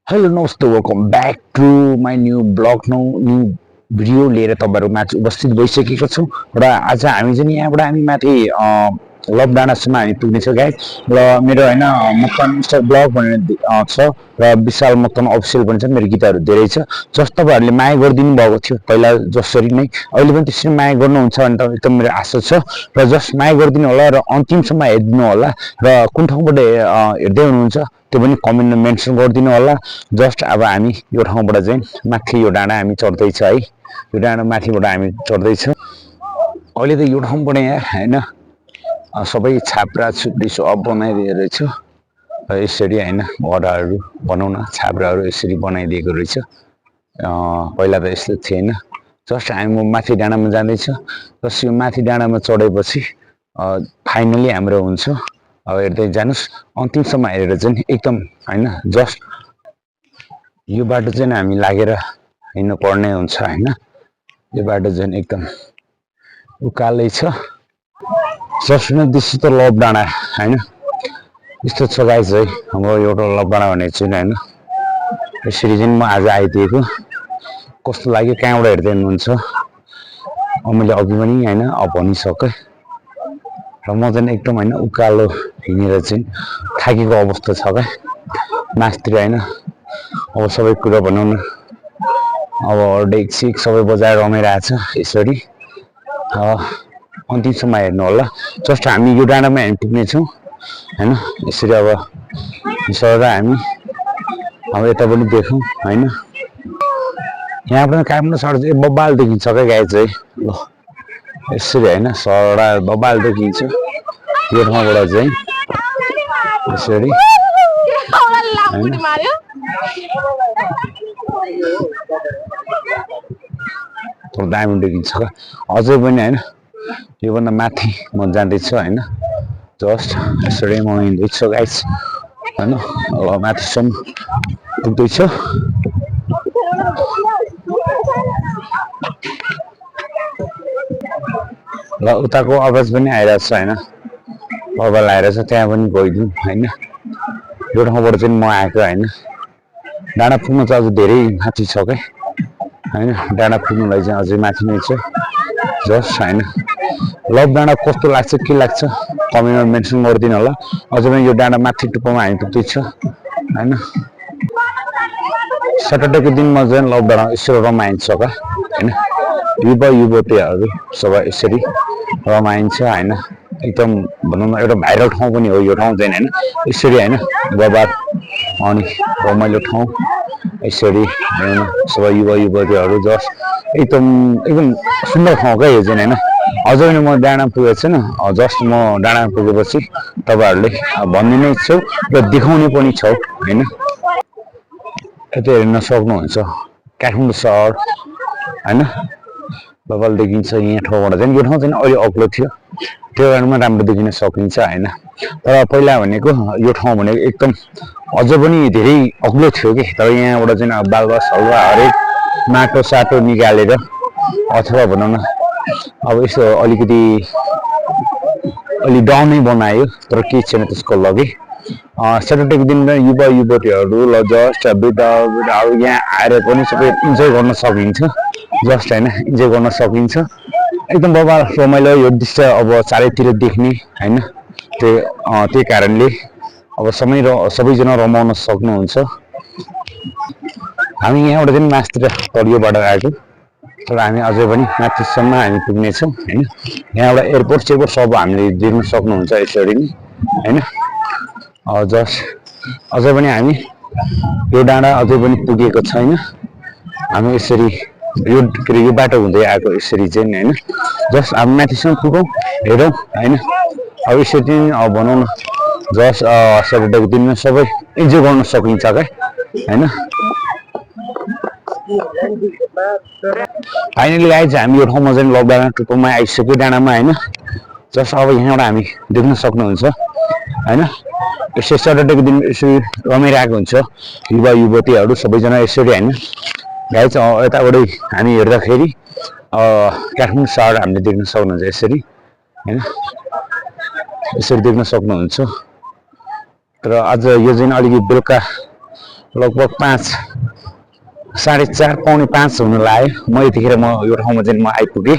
Hello नमस्ते welcome back to my new blog new video लिएर तपाईँहरूमाथि उपस्थित भइसकेको छु र आज हामी चाहिँ यहाँबाट हामी माथि लभ डाँडासम्म हामी पुग्नेछौँ गाइस र मेरो होइन मकन स्टार ब्लग भनेर छ र विशाल मकन अफिसियल पनि छ मेरो गीतहरू धेरै छ जस तपाईँहरूले माया गरिदिनु भएको थियो पहिला जसरी नै अहिले पनि त्यसरी माया गर्नुहुन्छ भने त एकदम मेरो आशा छ र जस माया गरिदिनु होला र अन्तिमसम्म हेरिदिनु होला र कुन ठाउँबाट हेर्दै हुनुहुन्छ त्यो पनि कमेन्टमा मेन्सन गरिदिनु होला जस्ट अब हामी यो ठाउँबाट चाहिँ माथि यो डाँडा हामी चढ्दैछ है यो डाँडा माथिबाट हामी चढ्दैछौँ अहिले त यो ठाउँबाट यहाँ होइन सबै छाप्रा छुप्री सब बनाइदिएको रहेछ यसरी होइन घरहरू बनाउन छाप्राहरू यसरी बनाइदिएको रहेछ पहिला त यस्तो थिएन जस्ट हामी म माथि डाँडामा जाँदैछ जस्ट यो माथि डाँडामा चढेपछि फाइनली हाम्रो हुन्छ अब हेर्दै जानुहोस् अन्तिमसम्म हेरेर चाहिँ एकदम होइन जस्ट यो बाटो चाहिँ हामी लागेर हिँड्नु पर्ने हुन्छ होइन यो बाटो चाहिँ एकदम उकालै छ ससुन दिस त लभ डाँडा होइन यस्तो छ गाइस है हाम्रो एउटा लभ डाँडा भनेको चाहिँ होइन यसरी चाहिँ म आज आइदिएको कस्तो लाग्यो कहाँबाट हेर्दै हुनुहुन्छ मैले अघि पनि होइन भनिसकेँ र म चाहिँ एकदम होइन उकालो हिँडेर चाहिँ थाकेको अवस्था छ क्या मासतिर होइन अब सबै कुरा भनौँ न अब डेकसिक सबै बजाएर रमाइरहेछ यसरी अन्तिमसम्म हेर्नु होला जस्ट हामी यो डाँडामा हामी पुग्नेछौँ होइन यसरी अब सर हामी अब यता पनि देखौँ होइन यहाँबाट काठमाडौँ सडक चाहिँ बब्बाल देखिन्छ क्या गाई चाहिँ ल यसरी होइन सडा बब्बाल देखिन्छ यो ठाउँबाट चाहिँ यसरी दामी देखिन्छ क्या अझै पनि होइन योभन्दा माथि म जाँदैछु होइन जस्ट यसरी म हिँड्दैछु गाइस होइन अब माथिसम्म पुग्दैछु ल उताको आवाज पनि आइरहेको छ होइन बबाल आइरहेछ त्यहाँ पनि गइदिउँ होइन यो ठाउँबाट चाहिँ म आएको होइन डाँडा पुग्नु चाहिँ अझ धेरै माथि छ क्या होइन डाँडा पुग्नुलाई चाहिँ अझै माथि नै छ जस्ट होइन लभ डाँडा कस्तो लाग्छ के लाग्छ कमेन्टमा मेन्सन गरिदिनु होला अझै पनि यो डाँडा माथि टुप्पोमा हामी पुग्दैछ होइन सटरडेको दिनमा चाहिँ लभ डाँडा यसरी रमाइन्छ क्या होइन युवतीहरू सबै यसरी रमाइन्छ होइन एकदम भनौँ न एउटा भाइरल ठाउँ पनि हो यो ठाउँ चाहिँ होइन यसरी होइन बबाद अनि रमाइलो ठाउँ यसरी सबै युवतीहरू जस्ट एकदम एकदम सुन्दर ठाउँ क्या यो चाहिँ होइन अझै पनि म डाँडा पुगेको छैन जस्ट म डाँडा पुगेपछि तपाईँहरूले भनिदिनै छु र देखाउने पनि छौ होइन यता हेर्न सक्नुहुन्छ काठमाडौँ सहर होइन बबाल देखिन्छ यहाँ ठाउँबाट चाहिँ यो ठाउँ चाहिँ अहिले अग्लो थियो त्यो कारणमा राम्रो देखिन सकिन्छ होइन तर पहिला भनेको यो ठाउँ भनेको एकदम अझ पनि धेरै अग्लो थियो कि तर यहाँबाट चाहिँ अब बालुवा सलुवा हरेक माटो साटो निकालेर अथवा भनौँ न अब यसो अलिकति अलि डाउनै बनायो तर केही छैन त्यसको लागि सटरडेको दिनमा युवतीहरू ल जस्ट वृद्धहरू यहाँ आएर पनि सबै इन्जोय गर्न सकिन्छ जस्ट होइन इन्जोय गर्न सकिन्छ एकदम बबाल रमाइलो यो दृश्य अब चारैतिर देख्ने होइन त्यही कारणले अब सबैजना रमाउन सक्नुहुन्छ हामी यहाँबाट चाहिँ मासतिर तरियोबाट आएको तर हामी अझै पनि माथिसम्म हामी पुग्नेछौँ होइन यहाँबाट एयरपोर्ट सेयरपोर्ट सब हामीले देख्न सक्नुहुन्छ यसरी नै होइन जस्ट अझै पनि हामी यो डाँडा अझै पनि पुगेको छैन हामी यसरी यो के अरे यो बाटो हुँदै आएको यसरी चाहिँ होइन जस्ट अब माथिसम्म पुगौँ हेरौँ होइन अब यसरी अब भनौँ न जस्ट सटरडेको दिनमा सबै इन्जोय गर्न सकिन्छ क्या होइन फाइनली आइज हामी यो ठाउँमा चाहिँ लभ डाँडा टुप्पोमा आइसक्यो डाँडामा होइन जस्ट अब यहाँबाट हामी देख्न सक्नुहुन्छ होइन यसरी सटरडेको दिन यसरी रमाइरहेको हुन्छ युवतीहरू सबैजना यसरी होइन गाइज यताबाटै हामी हेर्दाखेरि काठमाडौँ सहर हामीले देख्न सक्नुहुन्छ यसरी होइन यसरी देख्न सक्नुहुन्छ तर आज यो चाहिँ अलिकति बेलुका लगभग 5 4:30 पौने 5 हुन लाग्यो। म यतिखेर म यो ठाउँमा चाहिँ म आइपुगेँ।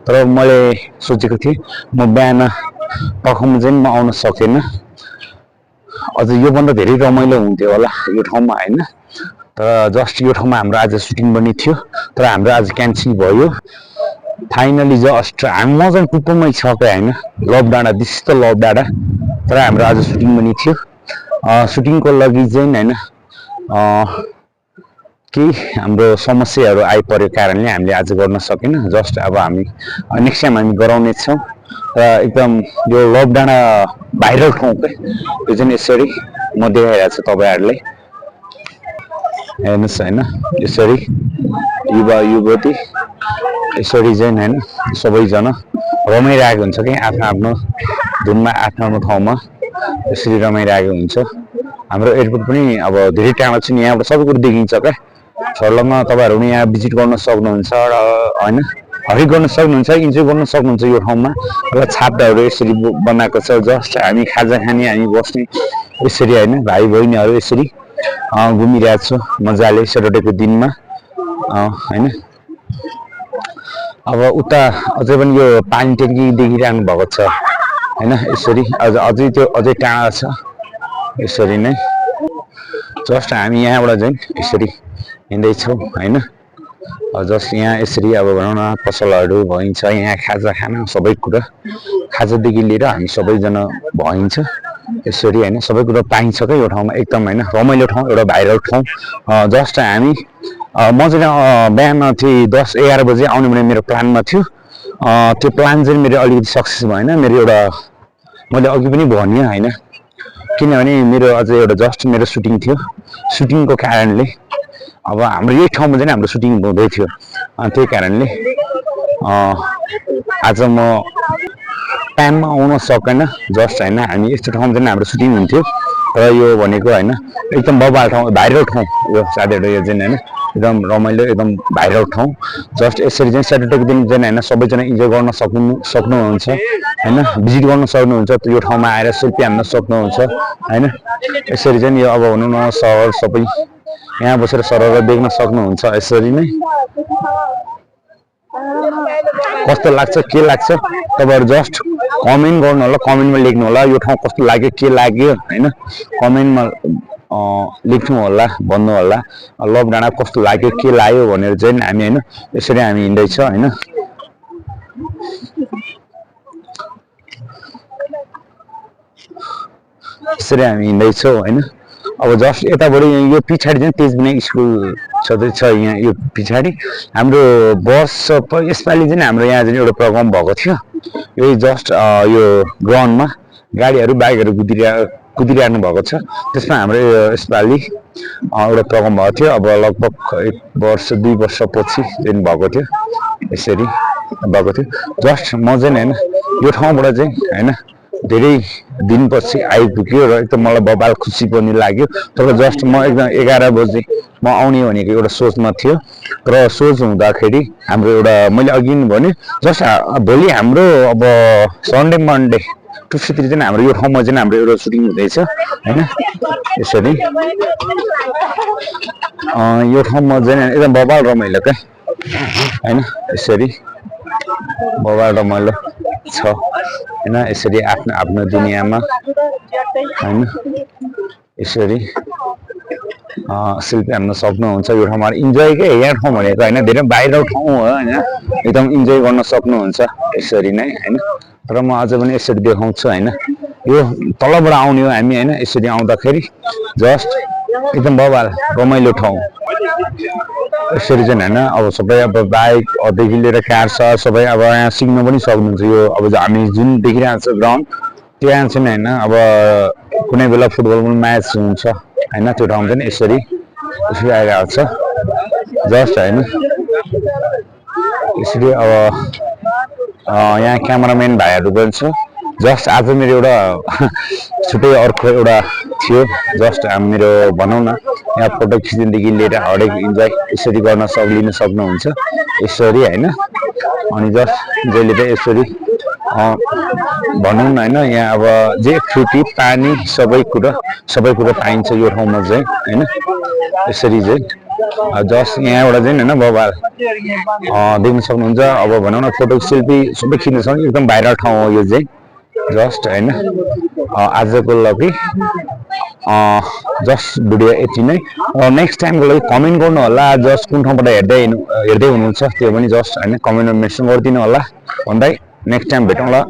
तर मैले सोचेको थिएँ म बिहान पखमा चाहिँ म आउन सकेन। अझ योभन्दा धेरै रमाइलो हुन्थ्यो होला यो ठाउँमा होइन। तर जस्ट यो ठाउँमा हाम्रो आज सुटिङ बन्ने थियो तर हाम्रो आज क्यान्सल भयो। फाइनली जस्ट म चाहिँ टुप्पोमै छ क्या होइन, लभ डाँडा, दिस इज द लभ डाँडा। तर हाम्रो आज सुटिङ बन्ने थियो। सुटिङको लागि चाहिँ होइन केही हाम्रो समस्याहरू आइपरेको कारणले हामीले आज गर्न सकेन। जस्ट अब हामी नेक्स्ट टाइम हामी गराउने छौँ। र एकदम यो लभ डाँडा भाइरल ठाउँ क्या, यो चाहिँ यसरी म देखाइरहेको छु तपाईँहरूलाई। हेर्नुहोस् होइन, यसरी युवा युवती यसरी चाहिँ होइन सबैजना रमाइरहेको हुन्छ कि आफ्नो आफ्नो धुनमा आफ्नो आफ्नो ठाउँमा यसरी रमाइरहेको हुन्छ। हाम्रो एयरपोर्ट पनि अब धेरै टाढा छ, यहाँबाट सबै कुरो देखिन्छ क्या। छर्लङ्ग तपाईँहरू पनि यहाँ भिजिट गर्न सक्नुहुन्छ र होइन हरेक गर्न सक्नुहुन्छ, इन्जोय गर्न सक्नुहुन्छ यो ठाउँमा। र छाताहरू यसरी बनाएको छ, जस्ट हामी खाजा खाने हामी बस्ने यसरी होइन। भाइ बहिनीहरू यसरी घुमिरहेको छु मजाले सटरडेको दिनमा होइन। अब उता अझै पनि यो पानी ट्याङ्की देखिरहनु भएको छ होइन। यसरी अझै त्यो अझै टाढा छ यसरी नै। जस्ट हामी यहाँबाट चाहिँ यसरी हिँड्दैछौँ होइन। जस्ट यहाँ यसरी अब भनौँ न पसलहरू भइन्छ, यहाँ खाजा खाना सबै कुरा, खाजादेखि लिएर हामी सबैजना भइन्छ यसरी होइन। सबै कुरा पाइन्छ क्या यो ठाउँमा, एकदम होइन रमाइलो ठाउँ, एउटा भाइरल ठाउँ। जस्ट हामी म चाहिँ बिहान चाहिँ 10-11 बजे आउने भने मेरो प्लानमा थियो। त्यो प्लान चाहिँ मेरो अलिकति सक्सेस भएन। मेरो एउटा मैले अघि पनि भने होइन, किनभने मेरो अझ एउटा जस्ट मेरो सुटिङ थियो। सुटिङको कारणले अब हाम्रो यही ठाउँमा चाहिँ हाम्रो सुटिङ हुँदै थियो। त्यही कारणले आज म टाइममा आउन सकेन। जस्ट होइन हामी यस्तो ठाउँमा चाहिँ हाम्रो सुटिङ हुन्थ्यो। र यो भनेको होइन एकदम बबाल ठाउँ, भाइरल ठाउँ यो साथीहरू, यो चाहिँ होइन एकदम रमाइलो एकदम भाइरल ठाउँ। जस्ट यसरी चाहिँ स्याटरडेको दिन चाहिँ होइन सबैजना इन्जोय गर्न सक्नुहुन्छ होइन, भिजिट गर्न सक्नुहुन्छ यो ठाउँमा आएर सेल्फी हान्न सक्नुहुन्छ होइन। यसरी चाहिँ यो अब भनौँ न सहर सबै यहाँ बसेर सरर देख्न सक्नुहुन्छ यसरी नै। कस्तो लाग्छ के लाग्छ तपाईँहरू जस्ट कमेन्ट गर्नु होला, कमेन्टमा लेख्नु होला यो ठाउँ कस्तो लाग्यो के लाग्यो होइन। कमेन्टमा लेख्नु होला, भन्नु होला लभ डाँडा कस्तो लाग्यो के लाग्यो भनेर चाहिँ हामी होइन यसरी हामी हिँड्दैछ होइन। यसरी हामी हिँड्दैछौँ होइन। अब जस्ट यताबाट यो पछाडि चाहिँ तेजबिना स्कुल छँदैछ यहाँ, यो पछाडि हाम्रो बस यसपालि चाहिँ हाम्रो यहाँ चाहिँ एउटा प्रोग्राम भएको थियो। यो जस्ट यो ग्राउन्डमा गाडीहरू बाइकहरू कुदिरहनु भएको छ। त्यसमा हाम्रो यसपालि एउटा प्रोग्राम भएको थियो। अब लगभग 1-2 वर्षपछि चाहिँ भएको थियो, यसरी भएको थियो। जस्ट म चाहिँ होइन यो ठाउँबाट चाहिँ होइन धेरै दिनपछि आइपुग्यो र एकदम मलाई बबाल खुसी पनि लाग्यो। तर जस्ट म एकदम 11 बजे म आउने भनेको एउटा सोचमा थियो। तर सोच हुँदाखेरि हाम्रो एउटा मैले अघि नै भने जस्ट भोलि हाम्रो अब सन्डे मन्डे ट्युसडेतिर चाहिँ हाम्रो यो ठाउँमा चाहिँ हाम्रो एउटा सुटिङ हुँदैछ होइन। यसरी यो ठाउँमा चाहिँ एकदम बबाल रमाइलो क्या होइन। यसरी बबाल रमाइलो छ होइन। यसरी आफ्नो आफ्नो दुनियाँमा होइन यसरी सेल्फी हान्न सक्नुहुन्छ यो ठाउँमा। इन्जोय के यहाँ ठाउँ भनेको होइन धेरै भाइरल ठाउँ हो होइन, एकदम इन्जोय गर्न सक्नुहुन्छ यसरी नै होइन। तर म अझ पनि यसरी देखाउँछु होइन, यो तलबाट आउने हो हामी होइन। यसरी आउँदाखेरि जस्ट एकदम बबाल रमाइलो ठाउँ यसरी चाहिँ होइन। अब सबै अब बाइकदेखि लिएर कार छ सबै अब यहाँ सिक्न पनि सक्नुहुन्छ। यो अब हामी जुन देखिरहेको छ ग्राउन्ड त्यहाँ चाहिँ होइन अब कुनै बेला फुटबल पनि म्याच हुन्छ होइन, त्यो ठाउँ चाहिँ यसरी आइरहेको छ जस्ट होइन। यसरी अब यहाँ क्यामेराम्यान भाइहरू पनि छ। जस्ट आज मेरो एउटा छुट्टै अर्को एउटा थियो। जस्ट मेरो भनौँ न यहाँ फोटो खिच्नदेखि लिएर हरेक इन्जोय यसरी गर्न लिन सक्नुहुन्छ यसरी होइन। अनि जस्ट जहिले पनि यसरी भनौँ न होइन यहाँ अब जे फ्रुटी पानी सबै कुरो पाइन्छ यो ठाउँमा चाहिँ होइन यसरी चाहिँ जस्ट यहाँबाट चाहिँ होइन बबाल देख्न सक्नुहुन्छ अब भनौँ न फोटो सेल्फी सबै खिच्न सक्छ एकदम भाइरल ठाउँ हो यो चाहिँ जस्ट होइन आजको लागि जस्ट भिडियो यति नै नेक्स्ट टाइमको लागि कमेन्ट गर्नु होला जस्ट कुन ठाउँबाट हेर्दै हुनुहुन्छ त्यो पनि जस्ट होइन कमेन्टमा मेन्सन गरिदिनु होला भन्दै नेक्स्ट टाइम भेटौँला